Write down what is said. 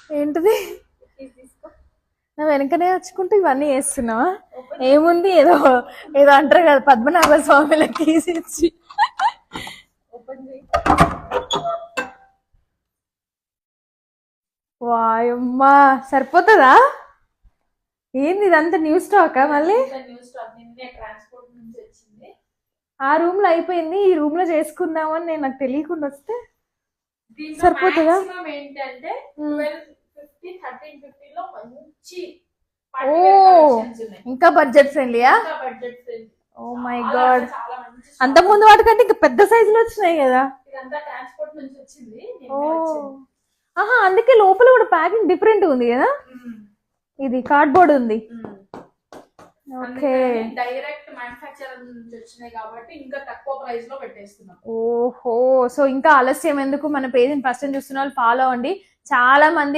ఏంటిది? నా వెనకనే వచ్చుకుంటూ ఇవన్నీ వేస్తున్నావా? ఏముంది, ఏదో ఏదో అంటారు కదా పద్మనాభ స్వామిలకి తీసిచ్చి. వాయమ్మా, సరిపోతుందా? ఏంది ఇదంతా న్యూ స్టాకా? మళ్ళీ ఆ రూమ్ లో అయిపోయింది, ఈ రూమ్ లో చేసుకుందామని నేను నాకు తెలియకుండా వస్తే సరిపోతుందా? ఏంటంటే ఓ, ఇంకా బడ్జెట్ ఫ్రెండ్లీయా? ఓ మై గాడ్, అంత ముందు వాటికంటే ఇంకా పెద్ద సైజులు వచ్చినాయి కదా. ఓ ఆహా, అందుకే లోపల కూడా ప్యాకింగ్ డిఫరెంట్ ఉంది కదా. ఇది కార్డ్బోర్డ్ ఉంది. ఓకే, డైరెక్ట్ మ్యానుఫ్యాక్చరర్ నుంచి వచ్చినాయి కాబట్టి ఇంకా తక్కువ ప్రైస్ లో పెట్టేస్తున్నాం. ఓహో, సో ఇంకా ఆలస్యం ఎందుకు, మన పేజీని ఫస్ట్ టైం చూస్తున్న వాళ్ళు ఫాలో అవ్వండి. చాలా మంది